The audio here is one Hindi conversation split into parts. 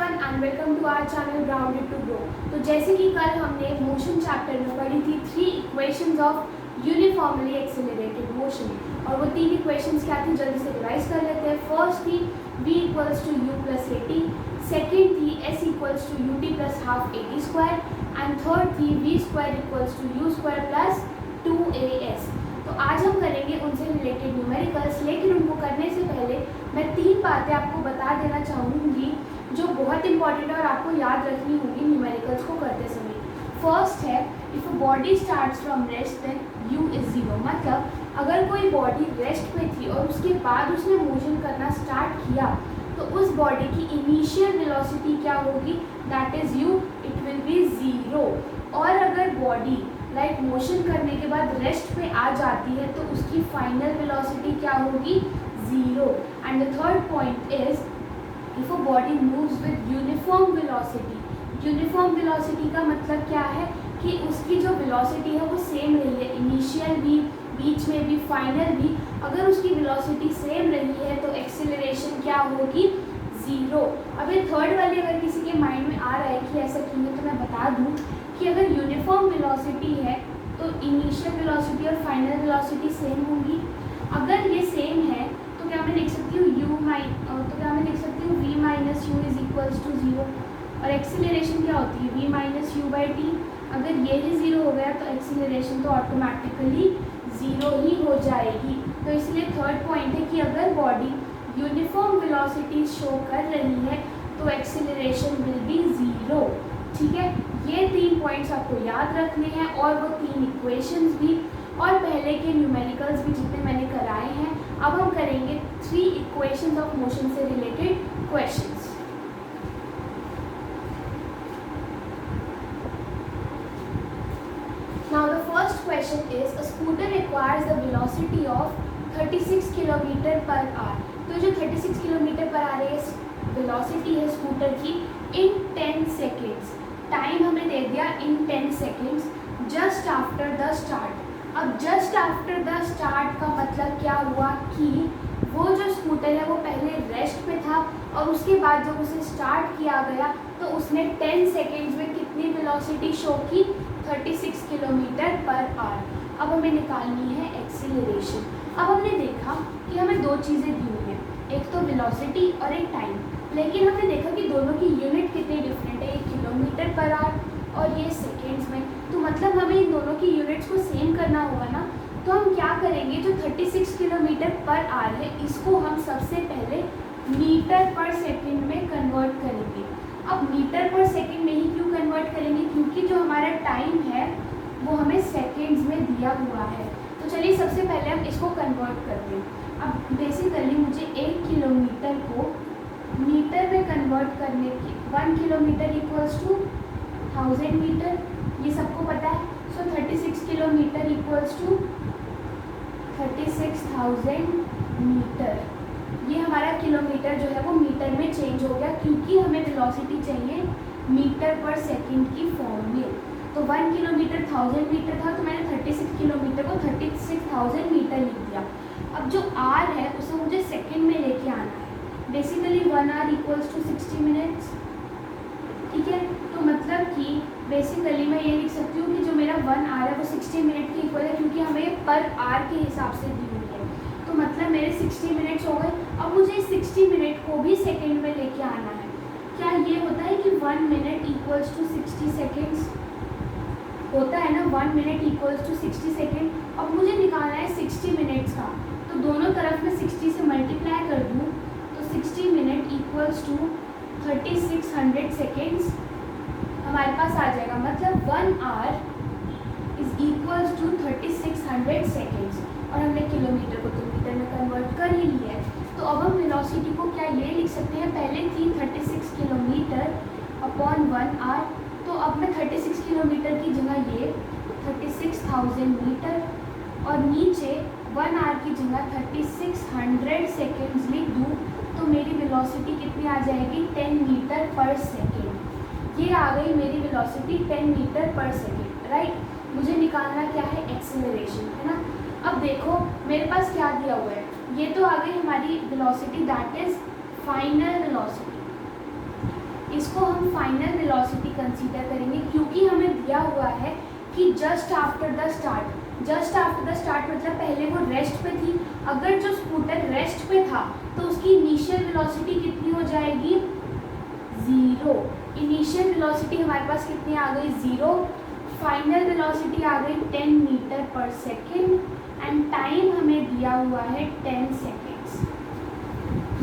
Everyone and welcome to our channel Grounded to Grow. तो जैसे कि कल हमने मोशन चैप्टर में पढ़ी थी 3 equations of uniformly accelerated motion, और वो 3 इक्वेशंस क्या थी जल्दी से रिवाइज कर लेते हैं। फर्स्ट थी v equals to u plus a t, second थी s equals to u t plus half a t square, and third थी v square equals to u square plus 2as। तो आज हम करेंगे उनसे रिलेटेड न्यूमेरिकल्स, लेकिन उनको करने से पहले मैं 3 बातें आपको बता देना चाहूँगी जो बहुत इंपॉर्टेंट है और आपको याद रखनी होगी न्यूमेरिकल्स को करते समय। फर्स्ट है, if a body starts from rest then u is 0। मतलब अगर कोई बॉडी रेस्ट पे थी और उसके बाद उसने मोशन करना स्टार्ट किया तो उस बॉडी की इनिशियल वेलोसिटी क्या होगी, that is u, it will be 0। और अगर बॉडी लाइक मोशन करने के बाद रेस्ट पे आ जाती है तो उसकी फाइनल वेलोसिटी क्या होगी, 0। And the third point is if a body moves with uniform velocity. Uniform velocity का मतलब क्या है कि उसकी जो वेलोसिटी है वो सेम रही है, इनिशियल भी, बीच में भी, फाइनल भी। अगर उसकी वेलोसिटी सेम रही है तो एक्सेलरेशन क्या होगी, 0। अब ये थर्ड वाली अगर किसी के माइंड में आ रहा है कि ऐसा क्यों है, तो मैं बता दूं कि अगर यूनिफॉर्म वेलोसिटी है तो इनिशियल वेलोसिटी और फाइनल वेलोसिटी सेम होंगी। अगर ये सेम है तो क्या मैं लिख सकती हूँ v minus u is equals to 0। और एक्सीलरेशन क्या होती है, v minus u by t. अगर ये ही 0 हो गया तो एक्सीलरेशन तो ऑटोमेटिकली 0 ही हो जाएगी। तो इसलिए थर्ड पॉइंट है कि अगर बॉडी यूनिफॉर्म वेलोसिटी शो कर रही है तो एक्सीलरेशन विल बी 0। ठीक है, ये 3 पॉइंट्स आपको याद रखने हैं, और वो 3 इक्वेशंस भी और पहले के न्यूमेरिकल्स भी जितने मैंने कराए हैं। अब हम करेंगे 3 इक्वेशंस ऑफ मोशन से related questions. Now the first question is a scooter requires the velocity of 36 km per hour। तो जो 36 km पर आवर वेलोसिटी है स्कूटर की इन 10 सेकेंड्स, टाइम हमें दे दिया इन 10 seconds just after the start. अब जस्ट आफ्टर द स्टार्ट का मतलब क्या हुआ कि वो जो स्कूटर है वो पहले रेस्ट पे था और उसके बाद जब उसे स्टार्ट किया गया तो उसने 10 सेकेंड्स में कितनी वेलोसिटी शो की, 36 किलोमीटर पर आवर। अब हमें निकालनी है एक्सीलरेशन। अब हमने देखा कि हमें 2 चीज़ें दी हुई हैं, एक तो वेलोसिटी और एक टाइम, लेकिन हमने देखा कि दोनों की यूनिट कितनी डिफरेंट है, ये किलोमीटर पर आवर और ये सेकेंड्स में। तो मतलब हमें इन दोनों की यूनिट्स को सेम करना होगा ना। तो हम क्या करेंगे, जो 36 किलोमीटर पर आवर है इसको हम सबसे पहले मीटर पर सेकेंड में कन्वर्ट करेंगे। अब मीटर पर सेकेंड में ही क्यों कन्वर्ट करेंगे, क्योंकि जो हमारा टाइम है वो हमें सेकेंड्स में दिया हुआ है। तो चलिए सबसे पहले हम इसको कन्वर्ट करते हैं। अब बेसिकली मुझे 1 किलोमीटर को मीटर में कन्वर्ट करने की, 1 किलोमीटर इक्वल्स टू 1000 मीटर, ये सबको पता है। सो 36 किलोमीटर इक्वल्स टू 36,000 मीटर। ये हमारा किलोमीटर जो है वो मीटर में चेंज हो गया क्योंकि हमें वेलोसिटी चाहिए मीटर पर सेकंड की फॉर्म में। तो 1 किलोमीटर 1000 मीटर था, तो मैंने 36 किलोमीटर को 36,000 मीटर लिख दिया। अब जो आर है उसे मुझे सेकंड में लेके आना है। Basically 1 hour equals to 60 minutes. ठीक है, तो मतलब कि बेसिकली मैं ये लिख सकती हूँ कि जो मेरा 1 आवर है वो 60 मिनट के इक्वल है, क्योंकि हमें पर आवर के हिसाब से दी हुई है। तो मतलब मेरे 60 मिनट्स हो गए। अब मुझे 60 मिनट को भी सेकेंड में लेके आना है। क्या ये होता है कि 1 मिनट इक्वल्स टू 60 सेकेंड्स होता है ना, 1 मिनट इक्वल्स टू 60 सेकेंड। अब मुझे निकालना है 60 मिनट्स का, तो दोनों तरफ में 60 से मल्टीप्लाई कर दूँ तो 60 मिनट इक्वल्स टू 3600 सेकेंड्स हमारे पास आ जाएगा। मतलब 1 hour is equals to 3600 seconds. और हमने किलोमीटर को तो मीटर में कन्वर्ट कर ही लिया है। तो अब हम वेलोसिटी को क्या ये लिख सकते हैं, पहले थी 36 किलोमीटर अपॉन 1 आवर। तो अब मैं 36 किलोमीटर की जगह ये 36,000 मीटर और नीचे 1 आवर की जगह 3600 सेकेंड्स लिख दूँ तो मेरी वेलोसिटी कितनी आ जाएगी, 10 मीटर पर सेकेंड। ये आ गई मेरी velocity 10 metre per second, right. मुझे निकालना क्या है, एक्सेलरेशन, है ना। अब देखो मेरे पास क्या दिया हुआ है, ये तो आ गई हमारी velocity, that is final velocity. इसको हम फाइनल वेलोसिटी कंसीडर करेंगे, क्योंकि हमें दिया हुआ है कि जस्ट आफ्टर द स्टार्ट मतलब पहले वो रेस्ट पे थी। अगर जो स्कूटर रेस्ट पे था तो उसकी इनिशियल वेलोसिटी कितनी हो जाएगी, 0। इनिशियल वेलोसिटी हमारे पास कितनी आ गई, 0। फाइनल वेलोसिटी आ गई 10 metre per second and time हमें दिया हुआ है 10 सेकेंड्स।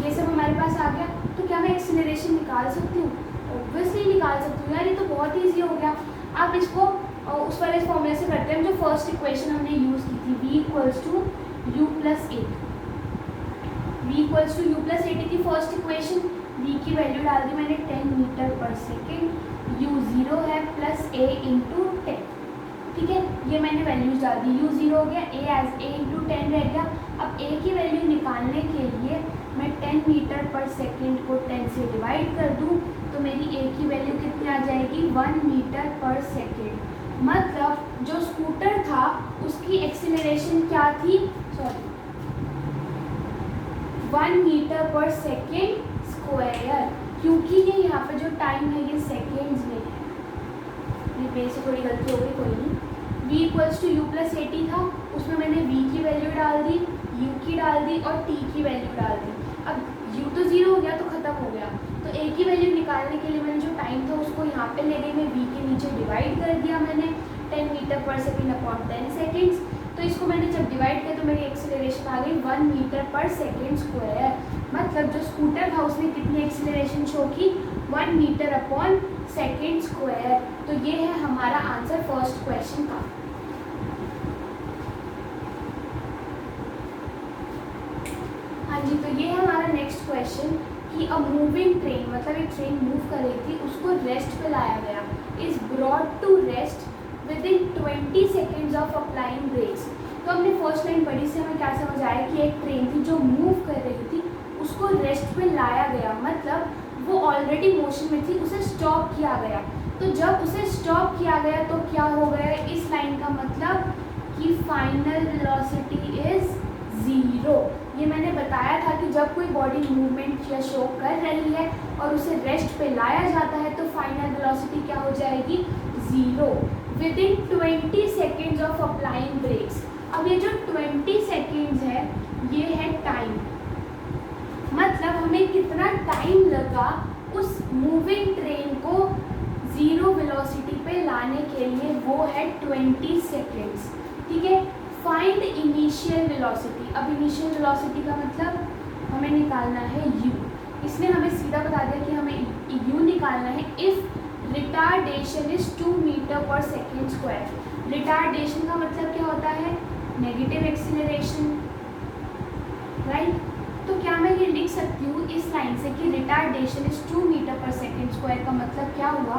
ये सब हमारे पास आ गया। तो क्या मैं एक्सीलरेशन निकाल सकती हूँ? ऑब्वियसली निकाल सकती हूँ यार, ये तो बहुत ईजी हो गया। आप इसको उस वाले फॉर्मूले से करते हैं जो फर्स्ट इक्वेशन हमने यूज़ की थी, v equals to u plus 8 थी फर्स्ट इक्वेशन। v की वैल्यू डाल दी मैंने 10 मीटर पर सेकेंड, u 0 है प्लस a इंटू 10, ठीक है। ये मैंने वैल्यूज डाल दी, u 0 हो गया, a इंटू 10 रह गया। अब a की वैल्यू निकालने के लिए मैं 10 मीटर पर सेकेंड को 10 से डिवाइड कर दूँ तो मेरी a की वैल्यू कितनी आ जाएगी, 1 मीटर पर सेकेंड। मतलब जो स्कूटर था उसकी एक्सीलरेशन क्या थी, 1 मीटर पर सेकेंड स्क्वायर, क्योंकि ये यहाँ पे जो टाइम है ये सेकेंड्स में है। ये मेरे से थोड़ी गलती हो गई, कोई नहीं। v equals to u plus 80 था, उसमें मैंने v की वैल्यू डाल दी, u की डाल दी और t की वैल्यू डाल दी। अब u तो 0 हो गया तो ख़त्म हो गया, तो a की वैल्यू निकालने के लिए मैंने जो टाइम था उसको यहाँ पे ले गई, मैं v के नीचे डिवाइड कर दिया मैंने 10 metre per second upon 10 seconds. तो इसको मैंने जब डिवाइड किया तो मेरी एक्सीलरेशन आ गई 1 मीटर पर सेकेंड स्क्वायर। मतलब जो स्कूटर था उसने कितनी एक्सीलरेशन शो की, 1 मीटर अपॉन सेकेंड स्क्वायर। तो ये है हमारा आंसर फर्स्ट क्वेश्चन का। हाँ जी, तो ये है हमारा नेक्स्ट क्वेश्चन कि अ मूविंग ट्रेन, मतलब एक ट्रेन मूव कर रही थी, उसको रेस्ट पे लाया गया, is brought to rest within 20 seconds of applying brakes. तो हमने फर्स्ट लाइन पढ़ी से हमें क्या समझ आया कि एक ट्रेन थी जो मूव कर रही थी, उसको रेस्ट पे लाया गया, मतलब वो ऑलरेडी मोशन में थी, उसे स्टॉप किया गया। तो जब उसे स्टॉप किया गया तो क्या हो गया, इस लाइन का मतलब कि फाइनल वेलोसिटी इज 0। ये मैंने बताया था कि जब कोई बॉडी मूवमेंट या शो कर रही है और उसे रेस्ट पे लाया जाता है तो फाइनल वेलोसिटी क्या हो जाएगी, 0 within 20 seconds of applying brakes. अब ये जो 20 सेकेंड्स है ये है टाइम, मतलब हमें कितना टाइम लगा उस मूविंग ट्रेन को 0 वेलोसिटी पे लाने के लिए, वो है 20 सेकेंड्स, ठीक है। Find initial velocity. अब इनिशियल वेलोसिटी का मतलब हमें निकालना है u। इसने हमें सीधा बता दिया कि हमें u निकालना है if retardation is 2 metre per second square. Retardation का मतलब क्या होता है, नेगेटिव एक्सीलरेशन, राइट। तो क्या मैं ये लिख सकती हूँ इस लाइन से कि retardation is 2 metre per second square का मतलब क्या हुआ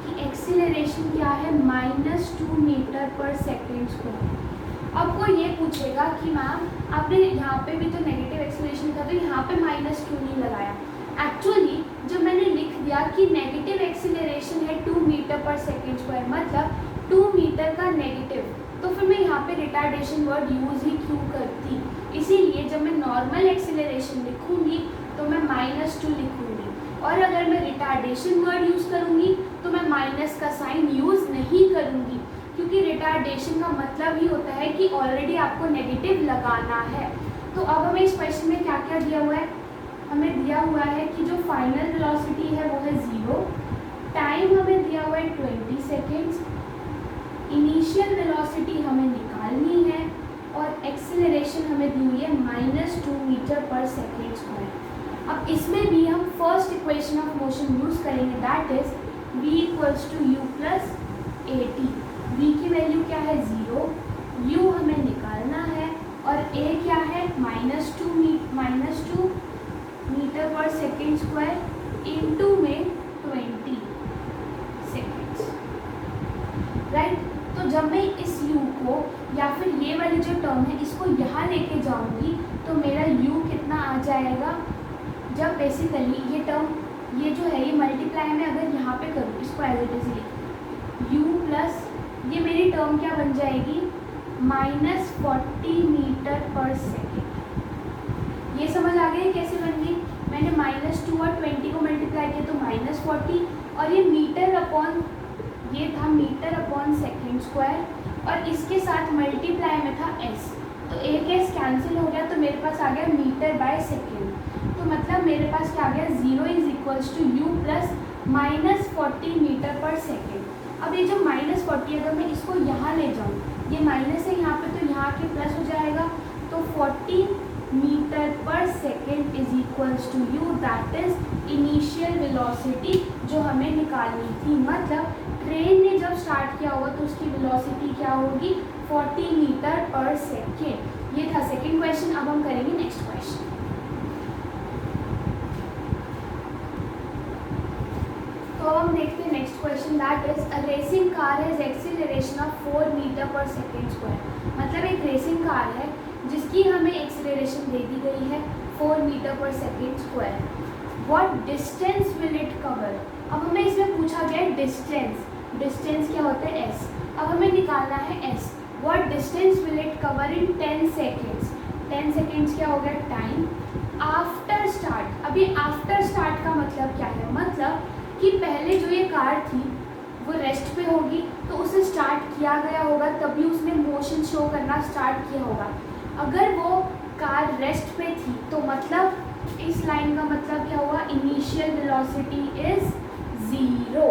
कि एक्सीलरेशन क्या है, -2 मीटर पर सेकेंड स्क्वायर। अब कोई ये पूछेगा कि मैम आपने यहाँ पे भी तो नेगेटिव एक्सीलरेशन था, तो यहाँ पे माइनस क्यों नहीं लगाया। एक्चुअली जब मैंने लिख दिया कि नेगेटिव एक्सीलरेशन है 2 मीटर पर सेकेंड स्क्वायर, मतलब 2 मीटर का नेगेटिव, तो फिर मैं यहाँ पे रिटार्डेशन वर्ड यूज़ ही क्यों करती। इसीलिए जब मैं नॉर्मल एक्सीलरेशन लिखूँगी तो मैं -2 लिखूँगी, और अगर मैं रिटार्डेशन वर्ड यूज़ करूँगी तो मैं माइनस का साइन यूज़ नहीं करूँगी, क्योंकि रिटार्डेशन का मतलब ही होता है कि ऑलरेडी आपको नेगेटिव लगाना है। तो अब हमें इस क्वेश्चन में क्या क्या दिया हुआ है, हमें दिया हुआ है कि जो फाइनल वेलोसिटी है वो है 0, टाइम हमें दिया हुआ है 20 सेकेंड्स, इनिशियल वेलोसिटी हमें निकालनी है, और एक्सीलरेशन हमें दी हुई है -2 मीटर पर सेकेंड स्क्वायर। अब इसमें भी हम first equation of motion use करेंगे, that is v equals to u plus 80। v की वैल्यू क्या है, 0, u हमें निकालना है, और a क्या है, -2 metre per second square into में 20 सेकेंड्स, राइट। तो जब मैं इस u को या फिर ये वाली जो टर्म है इसको यहाँ लेके जाऊँगी तो मेरा u कितना आ जाएगा, जब बेसिकली ये टर्म, ये जो है ये मल्टीप्लाई में अगर यहाँ पे करूँ, इसको एज इट इज लिख u प्लस ये मेरी टर्म क्या बन जाएगी, -40 मीटर पर सेकेंड। ये समझ आ गई कैसे बन गई। मैंने -2 और 20 को मल्टीप्लाई किया तो -40, और ये मीटर अपॉन, ये था मीटर अपॉन सेकेंड स्क्वायर, और इसके साथ मल्टीप्लाई में था s, तो एक s कैंसिल हो गया तो मेरे पास आ गया मीटर बाय सेकेंड। तो मतलब मेरे पास क्या आ गया, 0 is equals to u plus -40 metre per second. अब ये जो -40 अगर मैं इसको यहाँ ले जाऊँ, ये माइनस है यहाँ पे तो यहाँ के प्लस हो जाएगा, तो 40 metre per second is equals to u, that is initial velocity जो हमें निकालनी थी। मतलब ट्रेन ने जब स्टार्ट किया होगा तो उसकी वेलोसिटी क्या होगी, 40 मीटर पर सेकेंड। ये था सेकेंड क्वेश्चन। अब हम करेंगे नेक्स्ट क्वेश्चन। तो हम देखते हैं next question, that is a racing car has acceleration of 4 metre per second square. मतलब एक रेसिंग कार है जिसकी हमें एक्सीलरेशन दे दी गई है 4 metre per second square. What distance will it cover. अब हमें इसमें पूछा गया है डिस्टेंस, डिस्टेंस क्या होता है s, अब हमें निकालना है s। What distance will it cover in 10 seconds. 10 seconds क्या हो गया, टाइम आफ्टर स्टार्ट। अब ये आफ्टर स्टार्ट का मतलब क्या है, मतलब कि पहले जो ये कार थी वो रेस्ट पे होगी तो उसे स्टार्ट किया गया होगा, तभी उसने मोशन शो करना स्टार्ट किया होगा। अगर वो कार रेस्ट पे थी तो मतलब इस लाइन का मतलब क्या हुआ, इनिशियल वेलोसिटी इज 0।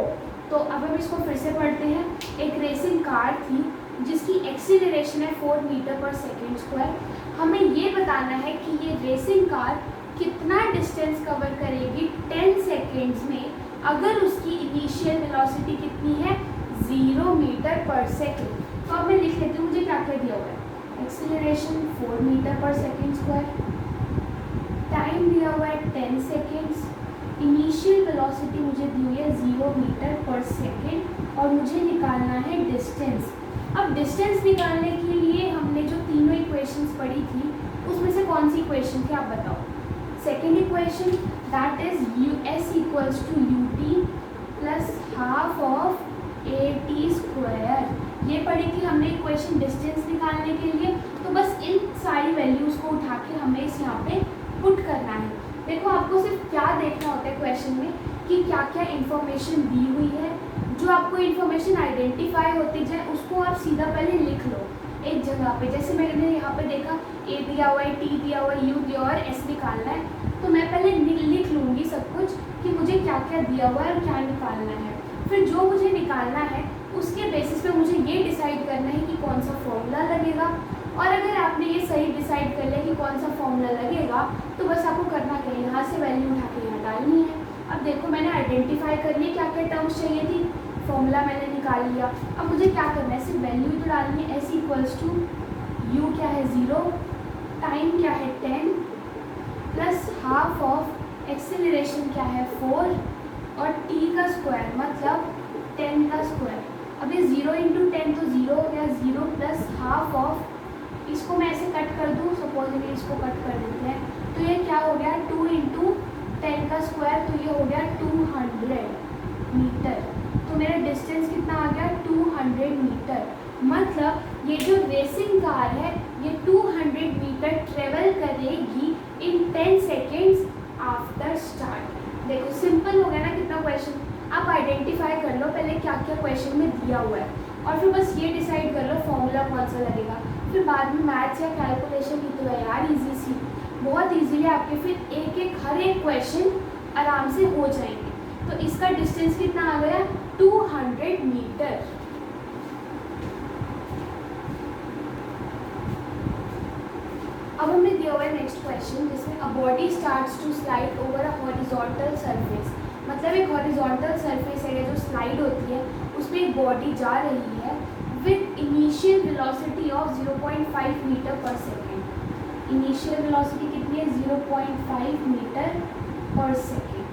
तो अब हम इसको फिर से पढ़ते हैं। एक रेसिंग कार थी जिसकी एक्सीलरेशन है 4 मीटर पर सेकेंड स्क्वायर। हमें ये बताना है कि ये रेसिंग कार कितना डिस्टेंस कवर करेगी 10 सेकेंड्स में, अगर उसकी इनिशियल वेलोसिटी कितनी है, 0 मीटर पर सेकेंड। तो अब मैं लिख लेती हूँ, मुझे क्या क्या दिया हुआ है, acceleration 4 metre per second square, time दिया हुआ है 10 सेकेंड्स, इनिशियल वेलोसिटी मुझे दी हुई है 0 मीटर पर सेकेंड, और मुझे निकालना है डिस्टेंस। अब डिस्टेंस निकालने के लिए हमने जो तीनों इक्वेशंस पढ़ी थी उसमें से कौन सी इक्वेशन थी आप बताओ। Second equation that is s equals to ut plus half of at square. ये पढ़ी थी हमने इक्वेशन डिस्टेंस निकालने के लिए। तो बस इन सारी वैल्यूज़ को उठा के हमें इस यहाँ पे पुट करना है। देखो आपको सिर्फ क्या देखना होता है क्वेश्चन में कि क्या क्या इन्फॉर्मेशन दी हुई है, जो आपको इन्फॉर्मेशन आइडेंटिफाई होती जाए उसको आप सीधा पहले लिख लो एक जगह पे। जैसे मैंने यहाँ पे देखा a दिया हुआ है, t दिया हुआ है, u दिया हुआ है, s निकालना है, तो मैं पहले लिख लूँगी सब कुछ कि मुझे क्या क्या दिया हुआ है और क्या निकालना है। फिर जो मुझे निकालना है उसके बेसिस पे मुझे ये डिसाइड करना है कि कौन सा फॉर्मूला लगेगा। और अगर आपने ये सही डिसाइड कर लिया कि कौन सा फॉर्मूला लगेगा तो बस आपको करना क्या है, यहाँ से वैल्यू उठा के यहाँ डालनी है। अब देखो मैंने आइडेंटिफाई कर लिया क्या क्या टर्म्स चाहिए थी, फॉर्मूला मैंने निकाल लिया। अब मुझे क्या करना है, सिर्फ वैल्यू ही तो डालनी है। s इक्वल्स टू u क्या है 0, टाइम क्या है 10 प्लस हाफ ऑफ एक्सीलरेशन क्या है 4 और t का स्क्वायर मतलब 10 का स्क्वायर। अब ये 0 इंटू 10 तो 0 हो गया, 0 प्लस हाफ ऑफ, इसको मैं ऐसे कट कर दूँ, सपोजिंगली इसको कट कर देते हैं, तो ये क्या हो गया 2 इंटू 10 का स्क्वायर, तो ये हो गया 200 मीटर। तो मेरा डिस्टेंस कितना आ गया 200 मीटर। मतलब ये जो रेसिंग कार है ये 200 मीटर ट्रेवल करेगी इन 10 सेकेंड्स आफ्टर स्टार्ट। देखो सिंपल हो गया ना कितना क्वेश्चन। आप आइडेंटिफाई कर लो पहले क्या क्या क्वेश्चन में दिया हुआ है, और फिर बस ये डिसाइड कर लो फॉर्मूला कौन सा लगेगा। फिर बाद में मैथ्स या कैलकुलेशन की तो है यार इजी सी, बहुत ईजीली आपके फिर एक एक हर एक क्वेश्चन आराम से हो जाएंगे। तो इसका डिस्टेंस कितना आ गया 200 मीटर। अब हमें दिया हुआ है नेक्स्ट क्वेश्चन जिसमें a body starts to slide over a horizontal surface. मतलब एक हॉरिजॉन्टल सरफेस है जो स्लाइड होती है उसमें एक बॉडी जा रही है with initial velocity of 0.5 metre per second. Initial velocity कितनी है 0.5 metre per second.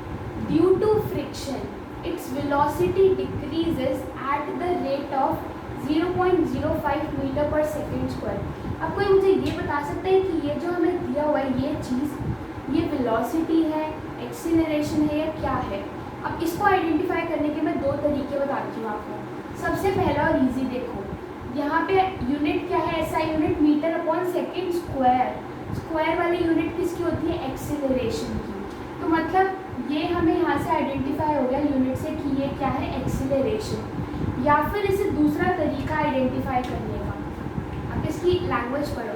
Due to friction its velocity decreases at the rate of 0.05 metre per second square. अब कोई मुझे ये बता सकता है कि ये जो हमें दिया हुआ है ये चीज़, ये वेलोसिटी है, एक्सीलरेशन है या क्या है। अब इसको आइडेंटिफाई करने के मैं दो तरीके बताती हूँ आपको। सबसे पहला और इजी देखो, यहाँ पे यूनिट क्या है, ऐसा unit metre upon second square. Square वाली यूनिट किसकी होती है एक्सीलरेशन की। तो मतलब ये हमें यहाँ से आइडेंटिफाई हो गया यूनिट से कि ये क्या है, एक्सीलरेशन। या फिर इसे दूसरा तरीका आइडेंटिफाई करने का, अब इसकी लैंग्वेज पढ़ो।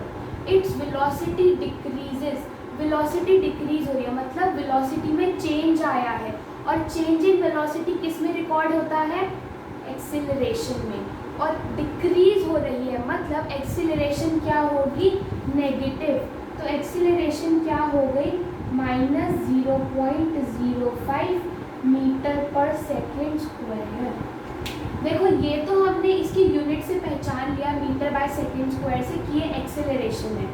It's velocity decreases, velocity decrease हो रही है मतलब वेलोसिटी में चेंज आया है, और चेंज इन वेलोसिटी किस में रिकॉर्ड होता है, एक्सीलरेशन में। और डिक्रीज हो रही है मतलब एक्सीलरेशन क्या होगी, नेगेटिव। तो एक्सीलरेशन क्या हो गई, -0.05 मीटर पर सेकेंड स्क्वायर। देखो ये तो हमने इसकी यूनिट से पहचान लिया, मीटर बाय सेकेंड स्क्वायर से, कि ये एक्सेलरेशन है।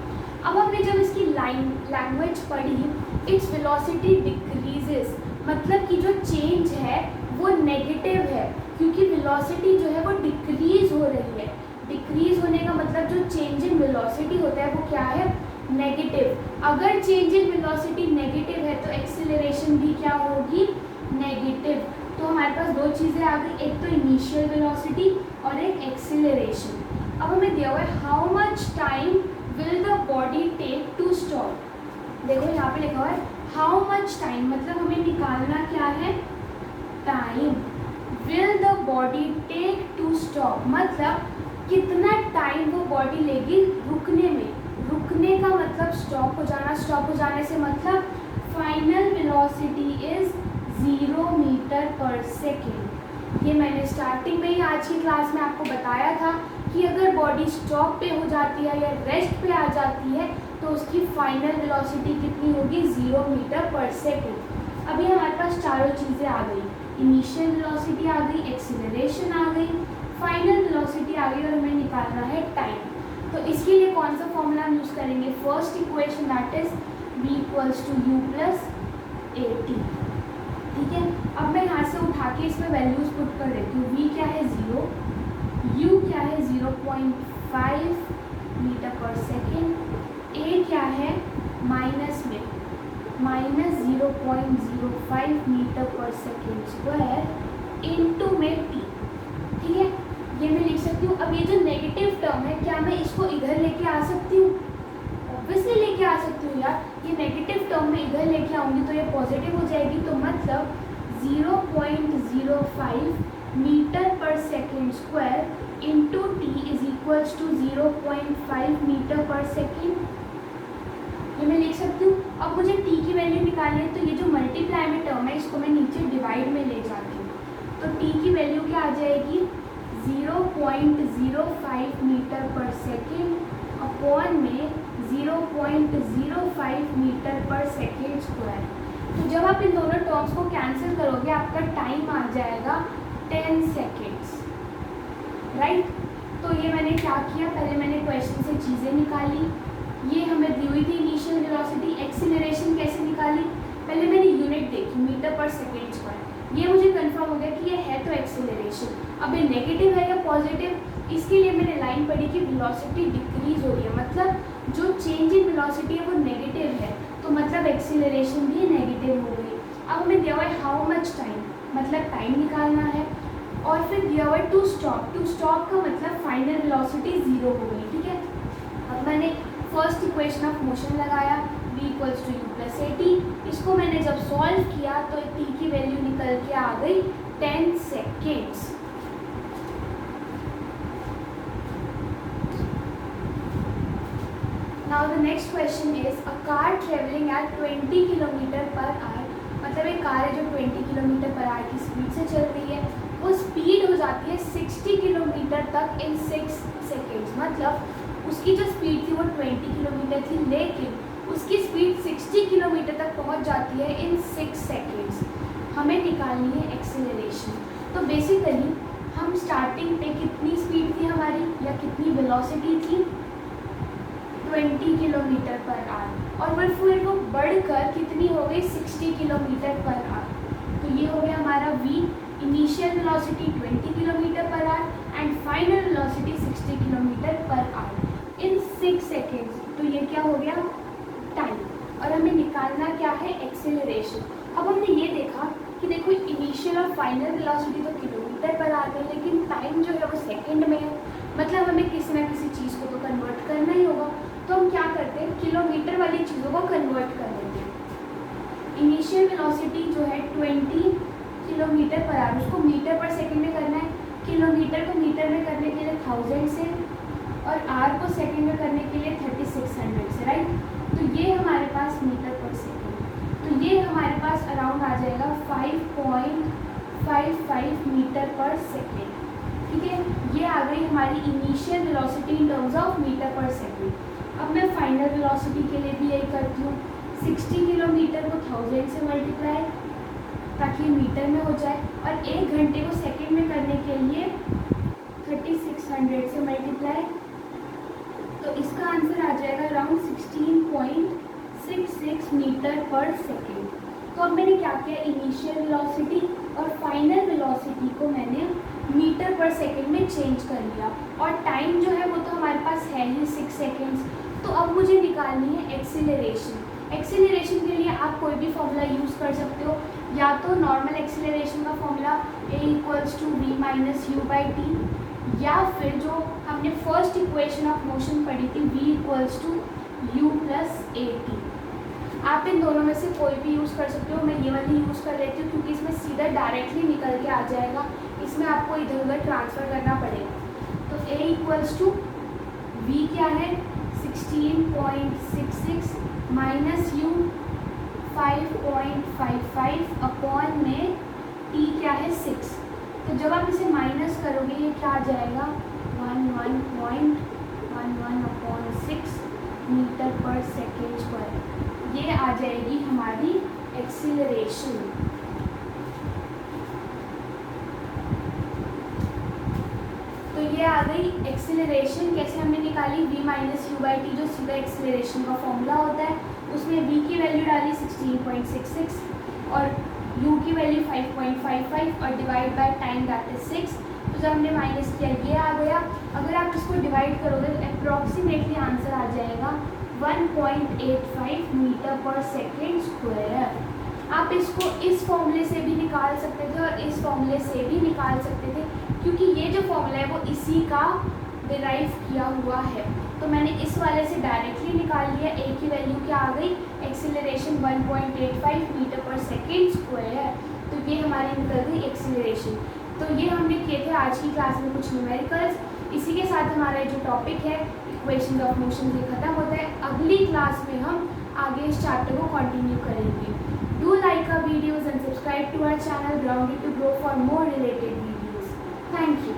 अब हमने जब इसकी लैंग्वेज पढ़ी, इट्स वेलोसिटी डिक्रीजेस, मतलब कि जो चेंज है वो नेगेटिव है, क्योंकि वेलोसिटी जो है वो डिक्रीज हो रही है। डिक्रीज होने का मतलब जो चेंज इन वेलोसिटी होता है वो क्या है, नेगेटिव। अगर चेंज इन वेलोसिटी नेगेटिव है तो एक्सेलरेशन भी क्या होगी, नेगेटिव। तो हमारे पास दो चीज़ें आ गई, एक तो इनिशियल वेलोसिटी और एक एक्सीलरेशन। अब हमें दिया हुआ है how much time will the body take to stop. देखो यहाँ पे लिखा हुआ है हाउ मच टाइम, मतलब हमें निकालना क्या है, time. Will the body take to stop, मतलब कितना टाइम वो बॉडी लेगी रुकने में। रुकने का मतलब स्टॉप हो जाना, स्टॉप हो जाने से मतलब final velocity is 0 metre per second. ये मैंने स्टार्टिंग में ही आज की क्लास में आपको बताया था कि अगर बॉडी स्टॉप पे हो जाती है या रेस्ट पे आ जाती है तो उसकी फाइनल वेलोसिटी कितनी होगी, 0 मीटर पर सेकेंड। अभी हमारे पास चारों चीज़ें आ गई, इनिशियल वेलोसिटी आ गई, एक्सीलरेशन आ गई, फाइनल वेलोसिटी आ गई, और हमें निकालना है टाइम। तो इसके लिए कौन सा फॉर्मूला हम यूज़ करेंगे, first equation that is v = u + at। ठीक है, अब मैं यहाँ से उठा के इसमें वैल्यूज पुट कर देती हूँ। v क्या है 0, u क्या है 0.5 मीटर पर सेकेंड, a क्या है माइनस में -0.05 metre per second square into में t। ठीक है, ये मैं लिख सकती हूँ। अब ये जो नेगेटिव टर्म है, क्या मैं इसको इधर लेके आ सकती हूँ, ऑब्वियसली लेके आ सकती हूँ यार। ये नेगेटिव टर्म में इधर लेके आऊँगी तो ये पॉजिटिव हो जाएगी, तो मतलब 0.05 metre per second square into t is equals to 0.5 metre per second. ये मैं लिख सकती हूँ। अब मुझे टी की वैल्यू निकालनी है, तो ये जो मल्टीप्लाई में टर्म है इसको मैं नीचे डिवाइड में ले जाती हूँ, तो टी की वैल्यू क्या आ जाएगी, 0.05 मीटर पर सेकेंड अपॉन में 0.05 मीटर पर सेकेंड स्क्वायर। तो जब आप इन दोनों टर्म्स को कैंसिल करोगे आपका टाइम आ जाएगा 10 सेकेंड्स, राइट। तो ये मैंने क्या किया, पहले मैंने क्वेश्चन से चीज़ें निकाली, ये हमें दी हुई थी इनिशियल वेलोसिटी। एक्सीलरेशन कैसे निकाली, पहले मैंने यूनिट देखी मीटर पर सेकेंड स्क्वायर, ये मुझे कंफर्म हो गया कि ये है तो एक्सीलरेशन। अब ये नेगेटिव है या पॉजिटिव, इसके लिए मैंने लाइन पढ़ी कि वेलोसिटी डिक्रीज हो रही है, मतलब जो चेंज इन वेलोसिटी है वो नेगेटिव है, तो मतलब एक्सीलरेशन भी नेगेटिव हो गई। अब हमें दिया हुआ है हाउ मच टाइम, मतलब टाइम निकालना है, और फिर दिया हुआ है टू स्टॉप। टू स्टॉप का मतलब फाइनल वेलोसिटी 0 हो गई। ठीक है, अब मैंने फर्स्ट इक्वेशन ऑफ मोशन लगाया, v = u + at। इसको मैंने जब सॉल्व किया तो t की वैल्यू निकल के आ गई 10 seconds. Now the next question is a car travelling at 20 kilometre per hour, मतलब एक कार है जो 20 किलोमीटर पर आवर की स्पीड से चल रही है, वो स्पीड हो जाती है 60 किलोमीटर तक इन 6 सेकेंड्स। मतलब उसकी जो स्पीड थी वो 20 किलोमीटर थी, लेकिन उसकी स्पीड 60 किलोमीटर तक पहुंच जाती है इन 6 सेकेंड्स। हमें निकालनी है एक्सीलरेशन। तो बेसिकली हम स्टार्टिंग पे कितनी स्पीड थी हमारी या कितनी वेलोसिटी थी, 20 किलोमीटर पर आवर, और फिर वो बढ़कर कितनी हो गई 60 किलोमीटर पर आवर। तो ये हो गया हमारा v, initial velocity 20 kilometre per hour and final velocity 60 kilometre per hour in 6 seconds. तो ये क्या हो गया टाइम, और हमें निकालना क्या है एक्सेलरेशन। अब हमने ये देखा कि देखो इनिशियल और फाइनल वेलोसिटी तो किलोमीटर पर आ गई, लेकिन टाइम जो है वो सेकंड में है, मतलब हमें किसी ना किसी चीज़ को तो कन्वर्ट करना ही होगा। तो हम क्या करते हैं, किलोमीटर वाली चीज़ों को कन्वर्ट कर लेते हैं। इनिशियल वेलोसिटी जो है 20 किलोमीटर पर आवर, उसको मीटर पर सेकंड में करना है, किलोमीटर को मीटर में करने के लिए 1000 से और आर को सेकंड में करने के लिए 3600 से, राइट। तो ये हमारे पास मीटर पर सेकंड, तो ये हमारे पास अराउंड आ जाएगा 5.55 मीटर पर सेकेंड, ठीक है। ये आ गई हमारी initial velocity in terms of metre per second. अब मैं फाइनल वेलोसिटी के लिए भी यही करती हूँ, 60 किलोमीटर को 1000 से मल्टीप्लाई ताकि मीटर में हो जाए, और 1 घंटे को सेकेंड में करने के लिए 3600 से मल्टीप्लाई, तो इसका आंसर आ जाएगा अराउंड 16.66 मीटर पर सेकेंड। तो अब मैंने क्या किया, इनिशियल वेलोसिटी और फाइनल वेलोसिटी को मैंने मीटर पर सेकेंड में चेंज कर लिया, और टाइम जो है वो तो हमारे पास है ही 6 सेकेंड्स। तो अब मुझे निकालनी है एक्सीलरेशन। एक्सीलरेशन के लिए आप कोई भी फॉर्मूला यूज़ कर सकते हो, या तो नॉर्मल एक्सीलरेशन का फॉर्मूला a = v - u/t, या फिर जो हमने फर्स्ट इक्वेशन ऑफ मोशन पढ़ी थी v = u + at। आप इन दोनों में से कोई भी यूज़ कर सकते हो। मैं ये वाली यूज़ कर लेती हूँ क्योंकि इसमें सीधा डायरेक्टली निकल के आ जाएगा, इसमें आपको इधर उधर ट्रांसफ़र करना पड़ेगा। तो a = v क्या है 16.66 माइनस u 5.55 अपॉन में t क्या है 6। तो जब आप इसे माइनस करोगे ये क्या आ जाएगा 11.11/6 मीटर पर सेकेंड स्क्वायर। ये आ जाएगी हमारी एक्सीलरेशन। तो ये आ गई एक्सीलरेशन। कैसे हमने निकाली, v - u/t जो सीधा एक्सीलरेशन का फॉर्मूला होता है, उसमें v की वैल्यू डाली 16.66 और u की वैल्यू 5.55 और divide by time that is 6। तो जब हमने माइनस किया ये आ गया। अगर आप इसको डिवाइड करोगे तो अप्रॉक्सीमेटली आंसर आ जाएगा 1.85 मीटर पर सेकेंड स्क्वायर। आप इसको इस फॉर्मूले से भी निकाल सकते थे और इस फॉर्मूले से भी निकाल सकते थे, क्योंकि ये जो फॉर्मूला है वो इसी का डिराइव किया हुआ है। तो मैंने इस वाले से डायरेक्टली निकाल लिया। a की वैल्यू क्या आ गई, acceleration 1.85 metre per second square. तो ये हमारी निकल गई एक्सीलरेशन। तो ये हमने किए थे आज की क्लास में कुछ न्यूमेरिकल्स। इसी के साथ हमारा जो टॉपिक है इक्वेशन ऑफ मोशन ये खत्म होता है। अगली क्लास में हम आगे इस चैप्टर को कंटिन्यू करेंगे। Do like our videos and subscribe to our channel Grounded to Grow for more related videos. Thank you.